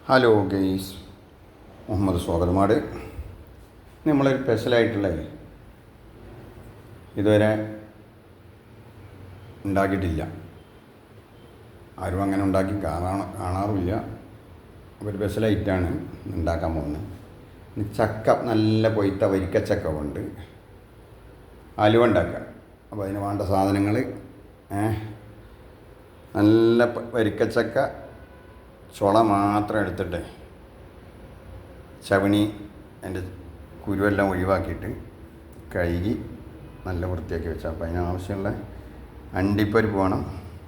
Hello guys, Muhammad Swagathamad. നമ്മളൊരു സ്പെഷ്യലായിട്ടുള്ള ഇതുവരെ ഉണ്ടാക്കിയിട്ടില്ല. ആരും അങ്ങനെ ഉണ്ടാക്കി കാണാറുമില്ല. ഒരു സ്പെഷ്യലായിട്ടാണ് ഉണ്ടാക്കാൻ പോകുന്നത്. ചക്ക, നല്ല പൊയ്ത്ത വരിക്കച്ചക്ക കൊണ്ട് അലുവ ഉണ്ടാക്കുക. അപ്പോൾ അതിന് വേണ്ട സാധനങ്ങൾ നല്ല വരിക്കച്ചക്ക ചുള മാത്രം എടുത്തിട്ട് ചവണി അതിൻ്റെ കുരുവെല്ലാം ഒഴിവാക്കിയിട്ട് കഴുകി നല്ല വൃത്തിയാക്കി വെച്ചാൽ. അപ്പോൾ അതിനാവശ്യമുള്ള അണ്ടിപ്പരിപ്പ് വേണം,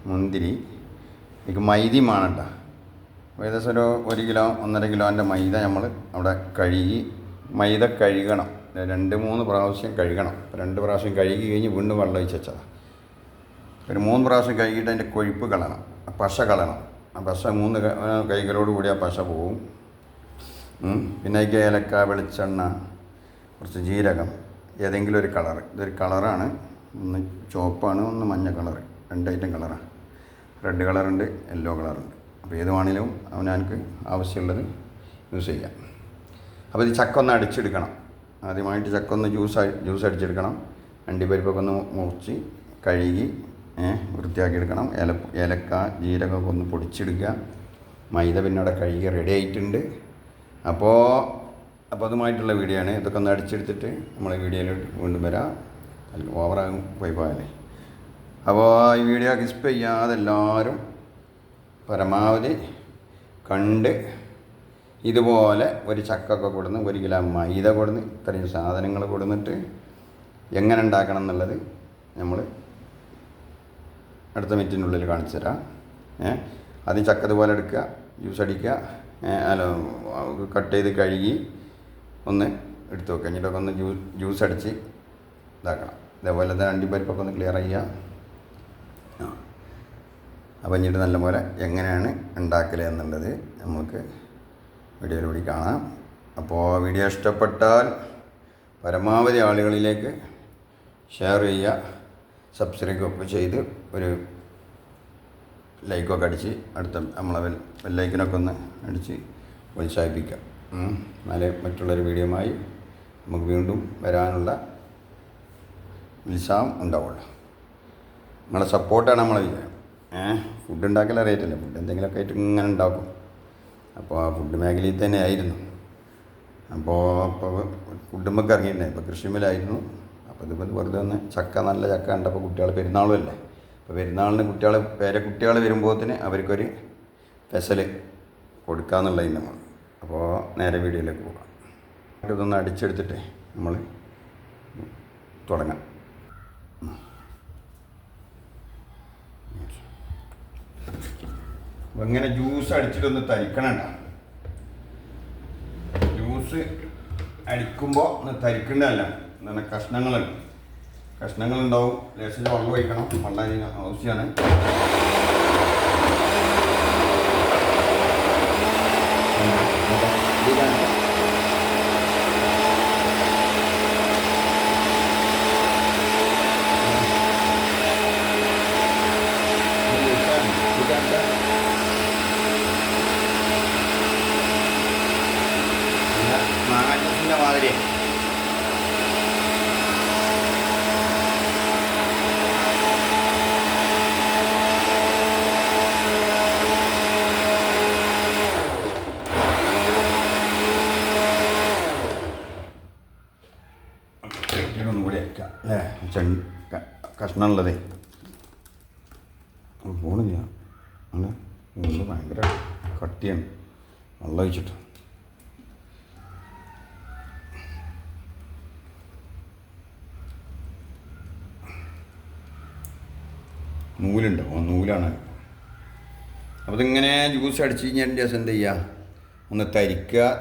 മുന്തിരി, എനിക്ക് മൈദയും വേണം കേട്ടോ. ഏകദേശം ഒരു കിലോ 1.5 കിലോൻ്റെ മൈദ നമ്മൾ അവിടെ കഴുകി, മൈദ കഴുകണം, 2-3 പ്രാവശ്യം കഴുകണം. 2 പ്രാവശ്യം കഴുകി കഴിഞ്ഞ് വീണ്ടും വെള്ളം ഒഴിച്ച് വെച്ചതാണ്. ഒരു 3 പ്രാവശ്യം കഴുകിയിട്ട് അതിൻ്റെ കൊഴുപ്പ് കളയണം, പശ കളയണം. ആ പശ 3 കൈകളോട് കൂടി ആ പശ പോവും. പിന്നെ അതിലേക്ക് ഏലക്ക, വെളിച്ചെണ്ണ, കുറച്ച് ജീരകം, ഏതെങ്കിലും ഒരു കളറ്. ഇതൊരു കളറാണ്, ഒന്ന് ചുവപ്പാണ്, ഒന്ന് മഞ്ഞ കളറ്, 2 ഐറ്റം കളറാണ്. റെഡ് കളറുണ്ട്, യെല്ലോ കളറുണ്ട്. അപ്പോൾ ഏത് വേണമെങ്കിലും അവനവർക്ക് ആവശ്യമുള്ളത് യൂസ് ചെയ്യാം. അപ്പോൾ ഇത് ചക്ക ഒന്ന് അടിച്ചെടുക്കണം. ആദ്യമായിട്ട് ചക്ക ഒന്ന് ജ്യൂസ് അടിച്ചെടുക്കണം. അണ്ടിപ്പരിപ്പൊക്കെ ഒന്ന് മുറിച്ച് കഴുകി വൃത്തിയാക്കിയെടുക്കണം. ഏലക്ക, ജീരകമൊക്കെ ഒന്ന് പൊടിച്ചെടുക്കുക. മൈദ പിന്നെ അവിടെ കഴുകി റെഡി ആയിട്ടുണ്ട്. അപ്പോൾ അതുമായിട്ടുള്ള വീഡിയോ ആണ്. ഇതൊക്കെ ഒന്ന് അടിച്ചെടുത്തിട്ട് നമ്മൾ വീഡിയോയിൽ വീണ്ടും വരാം. ഓവറാകും പോയാലേ. അപ്പോൾ ഈ വീഡിയോ സ്കിപ്പ് ചെയ്യാതെ എല്ലാവരും പരമാവധി കണ്ട് ഇതുപോലെ ഒരു ചക്കൊക്കെ കൊടുന്ന് 1 കിലോ മൈദ കൊടുന്ന് ഇത്രയും സാധനങ്ങൾ കൊടുന്നിട്ട് എങ്ങനെ ഉണ്ടാക്കണം എന്നുള്ളത് നമ്മൾ അടുത്ത മിനിറ്റിനുള്ളിൽ കാണിച്ചു തരാം. ആദ്യം ചക്ക ഇതുപോലെ എടുക്കുക, ജ്യൂസ് അടിക്കുക, കട്ട് ചെയ്ത് കഴുകി ഒന്ന് എടുത്ത് വെക്കുക. എന്നിട്ടൊക്കെ ഒന്ന് ജ്യൂസ് അടിച്ച് ഇതാക്കണം. ഇതേപോലെ തന്നെ അണ്ടിപ്പരിപ്പൊക്കെ ഒന്ന് ക്ലിയർ ചെയ്യുക. അപ്പോൾ എന്നിട്ട് നല്ലപോലെ എങ്ങനെയാണ് ഉണ്ടാക്കൽ എന്നുള്ളത് നമുക്ക് വീഡിയോയിലൂടെ കാണാം. അപ്പോൾ വീഡിയോ ഇഷ്ടപ്പെട്ടാൽ പരമാവധി ആളുകളിലേക്ക് ഷെയർ ചെയ്യുക, സബ്സ്ക്രൈബൊക്കെ ചെയ്ത് ഒരു ലൈക്കൊക്കെ അടിച്ച് അടുത്ത നമ്മളെ ബെല്ലൈക്കനൊക്കെ ഒന്ന് അടിച്ച് പ്രോത്സാഹിപ്പിക്കാം. എന്നാലേ മറ്റുള്ളൊരു വീഡിയോയുമായി നമുക്ക് വീണ്ടും വരാനുള്ള ഉത്സാഹം ഉണ്ടാവുള്ളൂ. നിങ്ങളെ സപ്പോർട്ടാണ് നമ്മളെ വിചാരം. ഫുഡ് ഉണ്ടാക്കൽ അറിയത്തില്ല, ഫുഡ് എന്തെങ്കിലുമൊക്കെ ആയിട്ട് ഇങ്ങനെ ഉണ്ടാക്കും. അപ്പോൾ ആ ഫുഡ് മേഖലയിൽ തന്നെ ആയിരുന്നു. അപ്പോൾ ഫുഡുമ്മൊക്കെ ഇറങ്ങിയിട്ടുണ്ടായി. ഇപ്പോൾ കൃഷിമേലായിരുന്നു. അപ്പോൾ ഇതിപ്പോൾ വെറുതെ ഒന്ന് നല്ല ചക്ക കണ്ടപ്പോൾ കുട്ടികൾ പെരുന്നാളും അല്ലേ. അപ്പോൾ പെരുന്നാളിന് കുട്ടികൾ വരുമ്പോഴത്തിന് അവർക്കൊരു സ്പെഷ്യൽ കൊടുക്കാമെന്നുള്ളതിന് നമ്മൾ. അപ്പോൾ നേരെ വീഡിയോയിലേക്ക് പോകാം. ഇതൊന്ന് അടിച്ചെടുത്തിട്ട് നമ്മൾ തുടങ്ങാം. അപ്പോൾ ഇങ്ങനെ ജ്യൂസ് അടിച്ചിട്ടൊന്ന് തരിക്കണണ്ട. ജ്യൂസ് അടിക്കുമ്പോൾ ഒന്ന് തരിക്കണ്ടല്ല, എന്താണ് കഷ്ണങ്ങളുണ്ടാവും. ലേശം വെള്ളം ഒഴിക്കണം, വെള്ളം അതിന് ആവശ്യമാണ്. മാങ്ങാ മാതിരി ഒന്നും കൂടി അയക്കാം അല്ലേ. കഷ്ണമുള്ളതേ പോണില്ല, അങ്ങനെ ഭയങ്കര കട്ടിയാണ്. വെള്ളം ഒഴിച്ചിട്ട് നൂലുണ്ടാവും, നൂലാണ്. അപ്പോൾ ഇതിങ്ങനെ ജ്യൂസ് അടിച്ച് കഴിഞ്ഞതിൻ്റെ ദിവസം എന്ത് ചെയ്യുക, ഒന്ന്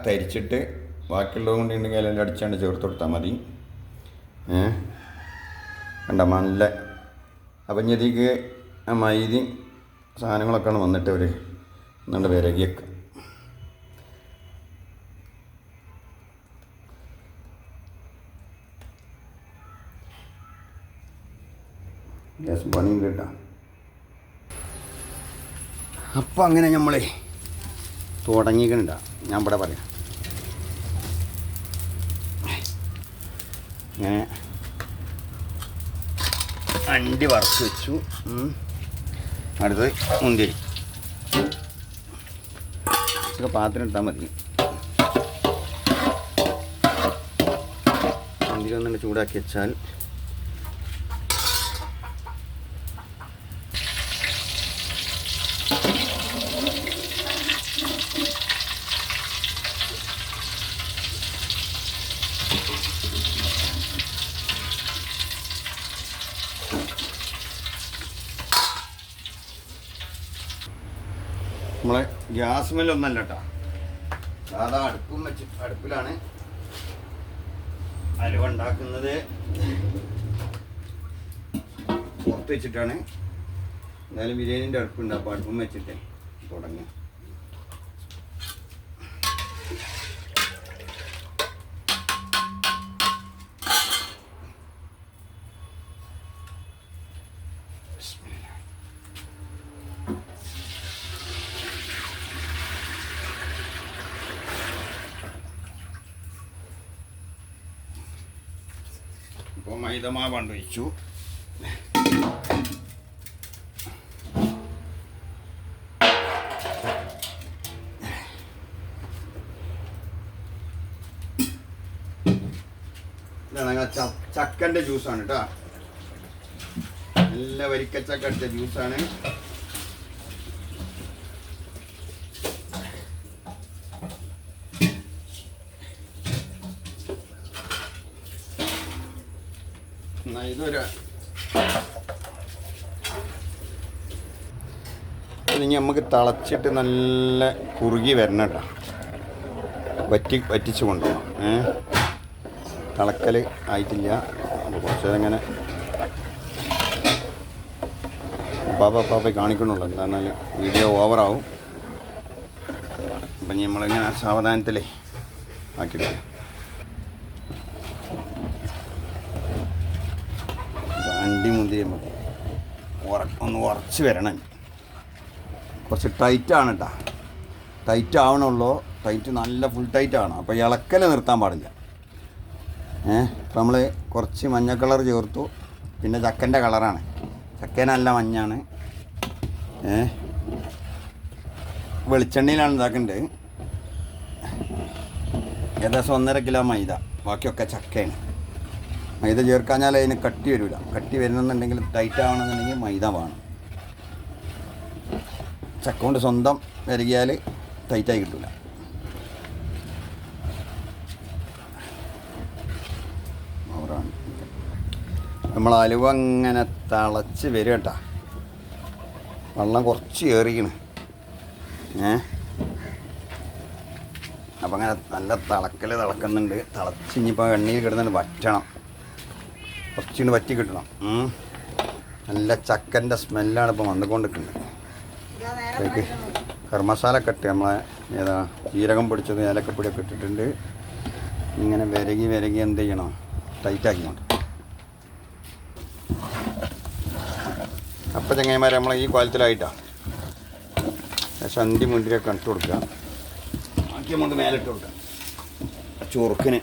തരിച്ചിട്ട് ബാക്കിയുള്ളത് കൊണ്ടുണ്ടെങ്കിൽ എല്ലാം അടിച്ചാണ്ട് ചേർത്ത് കൊടുത്താൽ മതി. കണ്ട നല്ല. അപ്പം ഇനി ഇതിലേക്ക് ആ മൈദയും സാധനങ്ങളൊക്കെയാണ് വന്നിട്ട് അവർ എന്നിട്ട് വിരകി വെക്കുക. ഗ്യാസ് പണിയും കിട്ടാം. അപ്പം അങ്ങനെ നമ്മൾ തുടങ്ങിക്കണ്ട ഞാൻ ഇവിടെ പറയാം. ഇങ്ങനെ അണ്ടി വറുത്ത് വെച്ചു. അടുത്ത് മുന്തിരി ഇതൊക്കെ പാത്രം ഇട്ടാൽ മതി. മുന്തിരി ഒന്നുകൊണ്ട് ചൂടാക്കി വെച്ചാൽ നമ്മളെ ഗ്യാസ് മേലൊന്നല്ല കേട്ടോ, സാധാ അടുപ്പിലാണ് അലുവ ഉണ്ടാക്കുന്നത്. പുറത്ത് വെച്ചിട്ടാണ്. എന്തായാലും ബിരിയാണീൻ്റെ അടുപ്പുണ്ട്, അപ്പോൾ അടുപ്പും വെച്ചിട്ടേ തുടങ്ങി. ഇപ്പോൾ മൈദമാവ് കൊണ്ട് ഒഴിച്ചു. ചക്കൻ്റെ ജ്യൂസാണ് കേട്ടോ, നല്ല വരിക്കച്ചക്ക അടിച്ച ജ്യൂസാണ്. ഇതൊരു ഇനി നമുക്ക് തിളച്ചിട്ട് നല്ല കുറുകി വരണം കേട്ടോ, വറ്റിച്ച് കൊണ്ടുപോകണം. തിളക്കൽ ആയിട്ടില്ല, അപ്പോൾ കുറച്ച് ഇങ്ങനെ പാപ്പ കാണിക്കണുള്ളൂ, എന്താണെന്നാൽ വീഡിയോ ഓവറാവും. അപ്പം നമ്മളിങ്ങനെ സാവധാനത്തിലേ ആക്കിയിട്ട് അണ്ടി മുന്തിരി ഒന്ന് ഉറച്ച് വരണം. കുറച്ച് ടൈറ്റാണ് കേട്ടോ, ടൈറ്റ് ആവണുള്ളൂ. ടൈറ്റ് നല്ല ഫുൾ ടൈറ്റ് ആണ്, അപ്പോൾ ഇളക്കൽ നിർത്താൻ പാടില്ല. ഇപ്പം നമ്മൾ കുറച്ച് മഞ്ഞ കളർ ചേർത്തു. പിന്നെ ചക്കൻ്റെ കളറാണ്, ചക്കേനല്ല മഞ്ഞാണ്. വെളിച്ചെണ്ണയിലാണ് ഇതാക്കേണ്ടത്. ഏകദേശം 1.5 കിലോ മൈദ, ബാക്കിയൊക്കെ ചക്കയാണ്. മൈദ ചേർക്കാഞ്ഞാൽ അതിന് കട്ടി വരില്ല. കട്ടി വരുന്നുണ്ടെങ്കിൽ ടൈറ്റ് ആവണമെന്നുണ്ടെങ്കിൽ മൈദ വേണം. ചക്ക കൊണ്ട് സ്വന്തം വരികിയാൽ ടൈറ്റായി കിട്ടില്ല. നമ്മൾ അലുവ ഇങ്ങനെ തിളച്ച് വരും കേട്ടോ, വെള്ളം കുറച്ച് ഏറിക്കണ്. അപ്പം അങ്ങനെ നല്ല തിളക്കുന്നുണ്ട്. തിളച്ച് ഇനിയിപ്പോൾ എണ്ണയിൽ കിടന്നിട്ട് വറ്റണം, കുറച്ചുകൊണ്ട് വറ്റി കിട്ടണം. നല്ല ചക്കൻ്റെ സ്മെല്ലാണ് ഇപ്പോൾ വന്നുകൊണ്ടിരിക്കുന്നത്. അതിലേക്ക് ഗരം മസാല ഒക്കെ ഇട്ട് നമ്മളെ ജീരകം പൊടിച്ചത് ഏലക്കപ്പൊടിയൊക്കെ ഇട്ടിട്ടുണ്ട്. ഇങ്ങനെ വിരകി എന്ത് ചെയ്യണം, ടൈറ്റാക്കിക്കൊണ്ട്. അപ്പം ചങ്ങന്മാരെ നമ്മൾ ഈ കോലത്തിലായിട്ടാണ് സന്ധി മുന്തിരിയൊക്കെ ഇട്ട് കൊടുക്കുക. ബാക്കി നമുക്ക് മേലെ ഇട്ട് കൊടുക്കാം. ചൊറുക്കിന്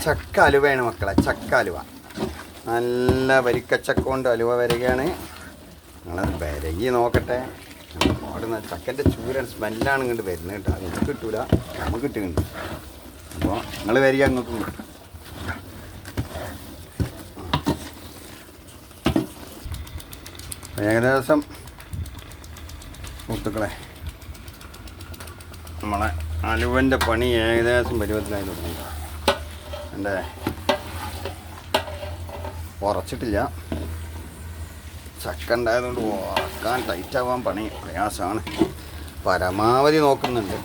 ചക്ക അലുവയാണ് മക്കളെ, ചക്ക അലുവ. നല്ല വരിക്കച്ചക്ക കൊണ്ട് അലുവ വരികയാണ്. നിങ്ങളത് വരകി നോക്കട്ടെ. അവിടുന്ന് ചക്കൻ്റെ ചൂരൻ സ്മെല്ലാണ് ഇങ്ങോട്ട് വരുന്നത് കേട്ടോ. അത് എനിക്ക് കിട്ടൂല, നമുക്ക് കിട്ടുന്നുണ്ട്. അപ്പോൾ നിങ്ങൾ വരിക, അങ്ങോട്ടും കിട്ടും. ഏകദേശം സുഹൃത്തുക്കളെ നമ്മളെ അലുവൻ്റെ പണി ഏകദേശം പരുവത്തിലായി തുടങ്ങി. എൻ്റെ ഉറച്ചിട്ടില്ല, ചക്ക ഉണ്ടായതുകൊണ്ട് ഉറക്കാൻ ടൈറ്റാവാൻ പണി പ്രയാസമാണ്. പരമാവധി നോക്കുന്നുണ്ട്.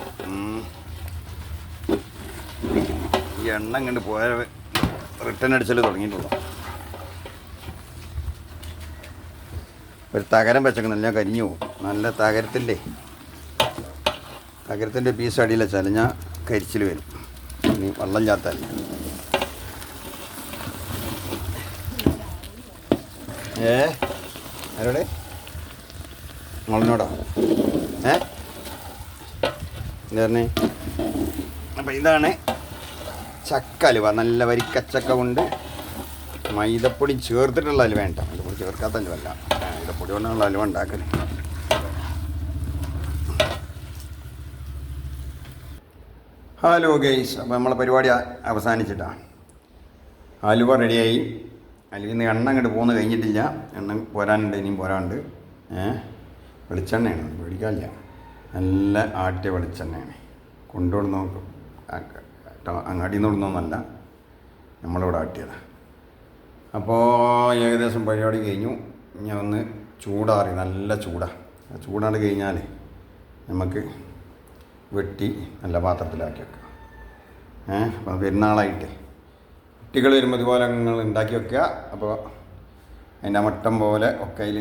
ഈ എണ്ണ ഇങ്ങോട്ട് പോയ റിട്ടേൺ അടിച്ചൽ തുടങ്ങിയിട്ടുള്ളൂ. ഒരു തകരം വെച്ചേക്ക് നല്ല കരിഞ്ഞു പോകും. നല്ല തകരത്തിൻ്റെ പീസ് അടിയിൽ വെച്ചാൽ ഞാൻ കരിച്ചിൽ വരും. ഇനി വെള്ളം ചാത്താൽ ആരോടെ മോളിനോടാ എന്താ. അപ്പം ഇതാണ് ചക്ക അലുവ. നല്ല വരിക്കച്ചക്ക കൊണ്ട് മൈദപ്പൊടി ചേർത്തിട്ടുള്ള അലുവ വേണ്ട, മൈദപ്പൊടി ചേർക്കാത്ത അലുവല്ല, മൈദപ്പൊടി കൊണ്ടുള്ള അലുവ ഉണ്ടാക്കൽ. ഹലോ ഗൈസ്, അപ്പോൾ നമ്മളെ പരിപാടി അവസാനിച്ചിട്ടാണ്. അലുവ റെഡിയായി. അല്ലെങ്കിൽ ഇന്ന് എണ്ണ അങ്ങോട്ട് പോകുന്ന കഴിഞ്ഞിട്ടില്ല, എണ്ണ പോരാനുണ്ട്, ഇനിയും പോരാനുണ്ട്. വെളിച്ചെണ്ണയാണ്, പേടിക്കാനില്ല. നല്ല ആട്ടിയ വെളിച്ചെണ്ണയാണ്. കൊണ്ടുവന്ന് നോക്കും, അങ്ങാടിയിൽ നിന്ന് കൊണ്ടുവന്നല്ല, നമ്മളിവിടെ ആട്ടിയതാണ്. അപ്പോൾ ഏകദേശം പരിപാടി കഴിഞ്ഞു. ഞാൻ ഒന്ന് ചൂടാറി, നല്ല ചൂടാണ്ട് കഴിഞ്ഞാൽ നമുക്ക് വെട്ടി നല്ല പാത്രത്തിലാക്കി വെക്കുക. അപ്പോൾ പെരുന്നാളായിട്ട് കുട്ടികൾ വരുമ്പോൾ ഇതുപോലെ നിങ്ങൾ ഉണ്ടാക്കി വെക്കുക. അപ്പോൾ അതിൻ്റെ മട്ടം പോലെ ഒക്കെ അതിൽ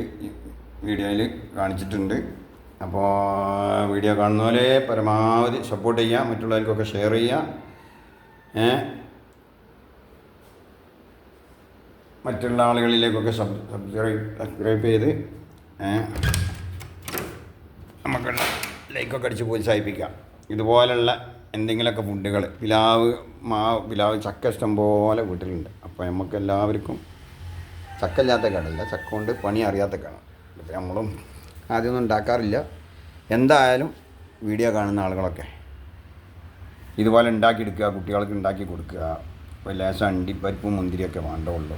വീഡിയോയിൽ കാണിച്ചിട്ടുണ്ട്. അപ്പോൾ വീഡിയോ കാണുന്ന പോലെ പരമാവധി സപ്പോർട്ട് ചെയ്യുക, മറ്റുള്ളവർക്കൊക്കെ ഷെയർ ചെയ്യുക. മറ്റുള്ള ആളുകളിലേക്കൊക്കെ സബ്സ്ക്രൈബ് ചെയ്ത് നമുക്ക് ലൈക്കൊക്കെ അടിച്ച് പ്രോത്സാഹിപ്പിക്കാം. ഇതുപോലുള്ള എന്തെങ്കിലുമൊക്കെ ഫുഡുകൾ, പിലാവ് ചക്ക ഇഷ്ടം പോലെ വീട്ടിലുണ്ട്. അപ്പോൾ നമുക്ക് എല്ലാവർക്കും ചക്ക ഇല്ലാത്ത കടല്ല, ചക്ക കൊണ്ട് പണി അറിയാത്ത കട. അപ്പോൾ നമ്മളും ആദ്യമൊന്നും ഉണ്ടാക്കാറില്ല. എന്തായാലും വീഡിയോ കാണുന്ന ആളുകളൊക്കെ ഇതുപോലെ ഉണ്ടാക്കിയെടുക്കുക, കുട്ടികൾക്ക് ഉണ്ടാക്കി കൊടുക്കുക. അപ്പോൾ ലേശം അണ്ടിപ്പരിപ്പും മുന്തിരിയൊക്കെ വേണ്ടുള്ളൂ.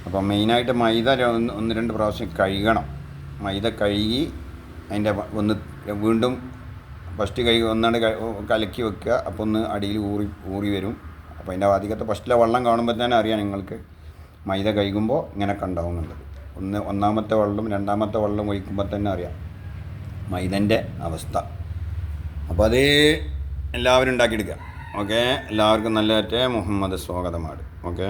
അപ്പോൾ മെയിനായിട്ട് മൈദ 1-2 പ്രാവശ്യം കഴുകണം. മൈദ കഴുകി അതിൻ്റെ വീണ്ടും ഫസ്റ്റ് ഒന്നാണ്ട് കലക്കി വെക്കുക. അപ്പോൾ ഒന്ന് അടിയിൽ ഊറി വരും. അപ്പോൾ അതിൻ്റെ അധികത്തെ ഫസ്റ്റിലെ വെള്ളം കാണുമ്പോൾ തന്നെ അറിയാം നിങ്ങൾക്ക് മൈദ കഴുകുമ്പോൾ ഇങ്ങനെയൊക്കെ ഉണ്ടാവുന്നുള്ളത്. ഒന്നാമത്തെ വെള്ളം രണ്ടാമത്തെ വെള്ളം ഒഴിക്കുമ്പോൾ തന്നെ അറിയാം മൈദൻ്റെ അവസ്ഥ. അപ്പോൾ അത് എല്ലാവരും ഉണ്ടാക്കിയെടുക്കുക. ഓക്കെ, എല്ലാവർക്കും നല്ല മുഹമ്മദ് സ്വാഗതമാണ്. ഓക്കെ.